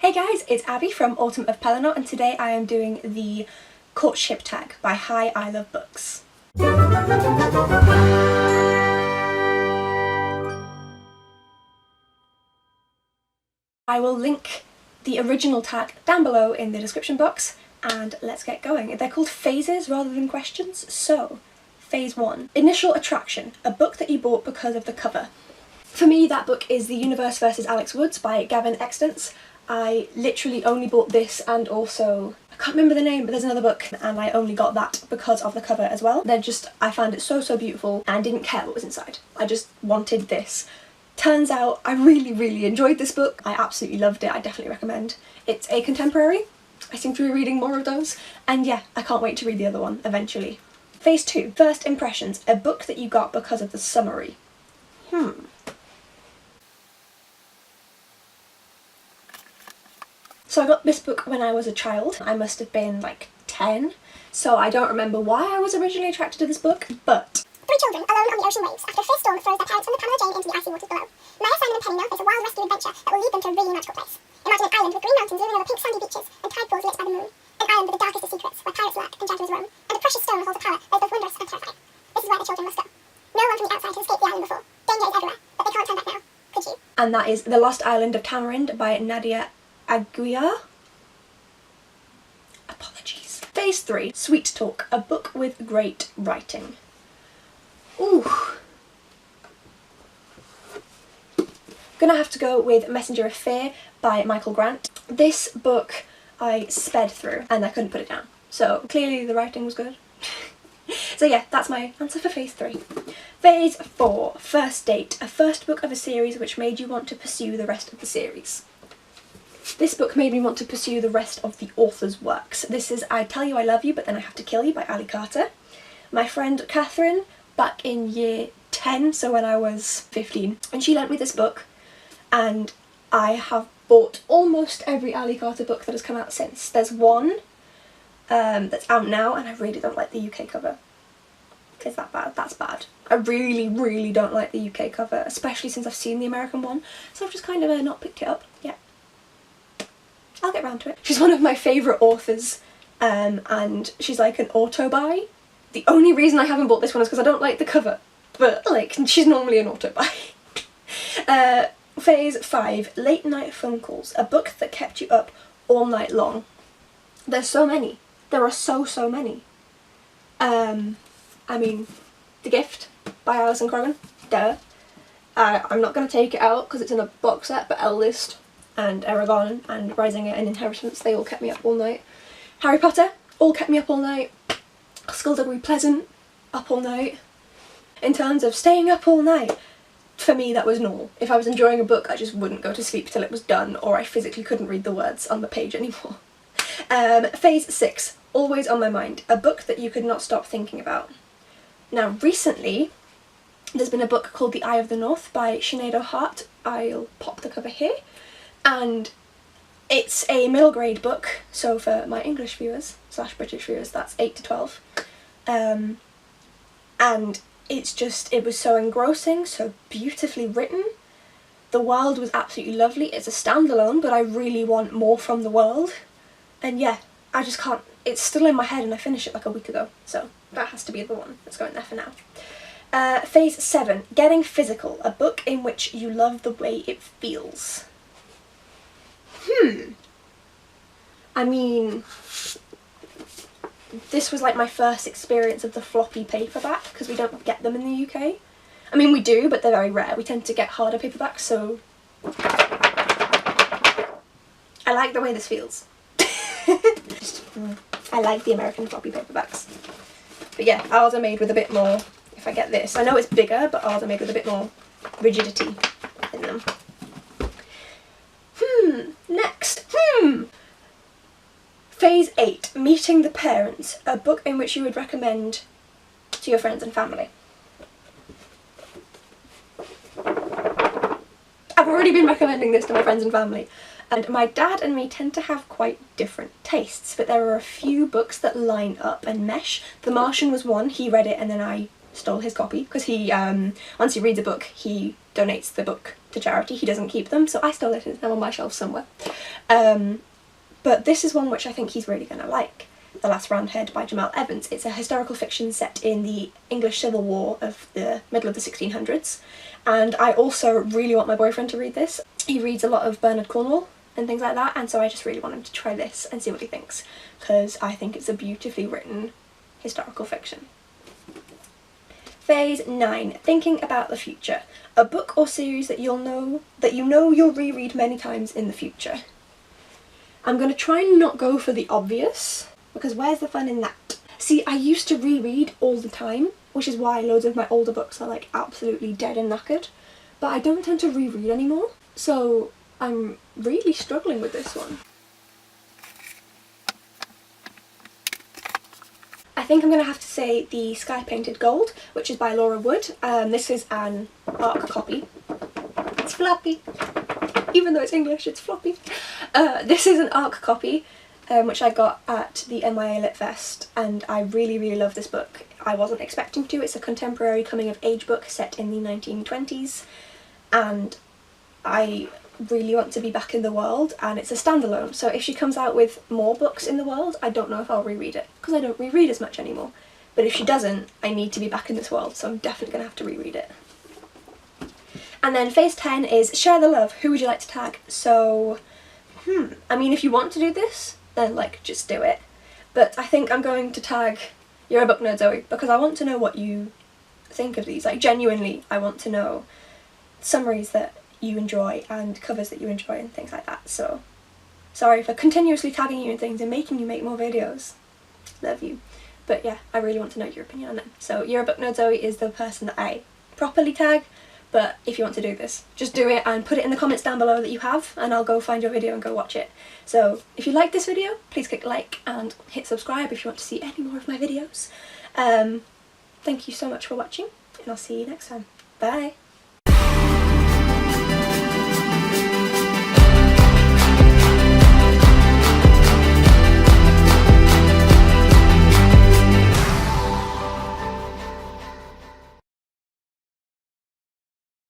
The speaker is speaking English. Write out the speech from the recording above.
Hey guys, it's Abby from Autumn of Pellinor, and today I am doing the Courtship Tag by Hi I Love Books. I will link the original tag down below in the description box, and let's get going. They're called phases rather than questions. So, phase 1. Initial attraction, a book that you bought because of the cover. For me, that book is The Universe vs. Alex Woods by Gavin Extance. I literally only bought this and also, I can't remember the name, but there's another book, and I only got that because of the cover as well. I found it so beautiful and didn't care what was inside. I just wanted this. Turns out I really enjoyed this book. I absolutely loved it. I definitely recommend. It's a contemporary. I seem to be reading more of those, and yeah, I can't wait to read the other one eventually. Phase 2. First impressions, a book that you got because of the summary. So I got this book when I was a child. I must have been like 10, so I don't remember why I was originally attracted to this book, but... 3 children, alone on the ocean waves, after a fierce storm throws their parents from the Pellinor Jane into the icy waters below. Maya, Simon and Pellinor face a wild rescue adventure that will lead them to a really magical place. Imagine an island with green mountains looming over pink sandy beaches and tide pools lit by the moon. An island with the darkest of secrets, where pirates lurk and jagglers roam, and a precious stone that holds a power that is both wondrous and terrifying. This is where the children must go. No one from the outside has escaped the island before. Danger is everywhere, but they can't turn back now. Could you? And that is The Lost Island of Tamarind by Nadia Aguiar. Apologies. Phase 3. Sweet Talk, a book with great writing. Ooh. Gonna have to go with Messenger of Fear by Michael Grant. This book I sped through and I couldn't put it down. So clearly the writing was good. So yeah, that's my answer for phase 3. Phase 4. First Date, a first book of a series which made you want to pursue the rest of the series. This book made me want to pursue the rest of the author's works. This is I Tell You I Love You But Then I Have to Kill You by Ali Carter. My friend Catherine, back in year 10, so when I was 15, and she lent me this book, and I have bought almost every Ali Carter book that has come out since. There's one that's out now, and I really don't like the UK cover. Is that bad? That's bad. I really don't like the UK cover, especially since I've seen the American one, so I've just kind of not picked it up yet. I'll get round to it. She's one of my favourite authors, and she's like an auto-buy. The only reason I haven't bought this one is because I don't like the cover, but like, she's normally an auto-buy. Phase 5. Late Night Phone Calls, a book that kept you up all night long. There's so many. There are so many. I mean, The Gift by Alison Croghan, duh. I'm not going to take it out because it's in a box set, but Eldest and Eragon and Rising and Inheritance, they all kept me up all night. Harry Potter, all kept me up all night. Skullduggery Pleasant, up all night. In terms of staying up all night, for me that was normal. If I was enjoying a book, I just wouldn't go to sleep till it was done, or I physically couldn't read the words on the page anymore. Phase 6. Always on My Mind, a book that you could not stop thinking about. Now recently, there's been a book called The Eye of the North by Sinead O'Hart. I'll pop the cover here. And it's a middle grade book, so for my English viewers / British viewers, that's 8 to 12. And it was so engrossing, so beautifully written. The world was absolutely lovely. It's a standalone, but I really want more from the world. And yeah, I just can't, it's still in my head and I finished it like a week ago, so that has to be the one that's going there for now. Phase 7. Getting Physical, a book in which you love the way it feels. I mean, this was like my first experience of the floppy paperback, because we don't get them in the UK. I mean, we do, but they're very rare. We tend to get harder paperbacks, so I like the way this feels. I like the American floppy paperbacks. But yeah, ours are made with a bit more, if I get this. I know it's bigger, but ours are made with a bit more rigidity in them. Next. Phase 8. Meeting the Parents, a book in which you would recommend to your friends and family. I've already been recommending this to my friends and family, and my dad and me tend to have quite different tastes, but there are a few books that line up and mesh. The Martian was one. He read it and then I stole his copy, because he, once he reads a book, he donates the book to charity. He doesn't keep them, so I stole it and it's now on my shelf somewhere. But this is one which I think he's really going to like. The Last Roundhead by Jamal Evans. It's a historical fiction set in the English Civil War of the middle of the 1600s, and I also really want my boyfriend to read this. He reads a lot of Bernard Cornwell and things like that, and so I just really want him to try this and see what he thinks, because I think it's a beautifully written historical fiction. Phase 9. Thinking about the future. A book or series that you know you'll reread many times in the future. I'm going to try and not go for the obvious, because where's the fun in that? See, I used to reread all the time, which is why loads of my older books are like absolutely dead and knackered, but I don't tend to reread anymore, so I'm really struggling with this one. I think I'm going to have to say The Sky Painted Gold, which is by Laura Wood. This is an ARC copy. It's floppy. Even though it's English, it's floppy. This is an ARC copy, which I got at the MIA Lit Fest, and I really, really love this book. I wasn't expecting to. It's a contemporary coming-of-age book set in the 1920s, and I really want to be back in the world, and it's a standalone, so if she comes out with more books in the world, I don't know if I'll reread it, because I don't reread as much anymore. But if she doesn't, I need to be back in this world, so I'm definitely going to have to reread it. And then phase 10 is Share the Love. Who would you like to tag? So, I mean, if you want to do this, then like just do it. But I think I'm going to tag You're a Book Nerd Zoe, because I want to know what you think of these. Like, genuinely, I want to know summaries that you enjoy and covers that you enjoy and things like that. So, sorry for continuously tagging you in things and making you make more videos. Love you. But yeah, I really want to know your opinion on them. So, You're a Book Nerd Zoe is the person that I properly tag. But if you want to do this, just do it and put it in the comments down below that you have, and I'll go find your video and go watch it. So if you like this video, please click like and hit subscribe if you want to see any more of my videos. Thank you so much for watching, and I'll see you next time. Bye!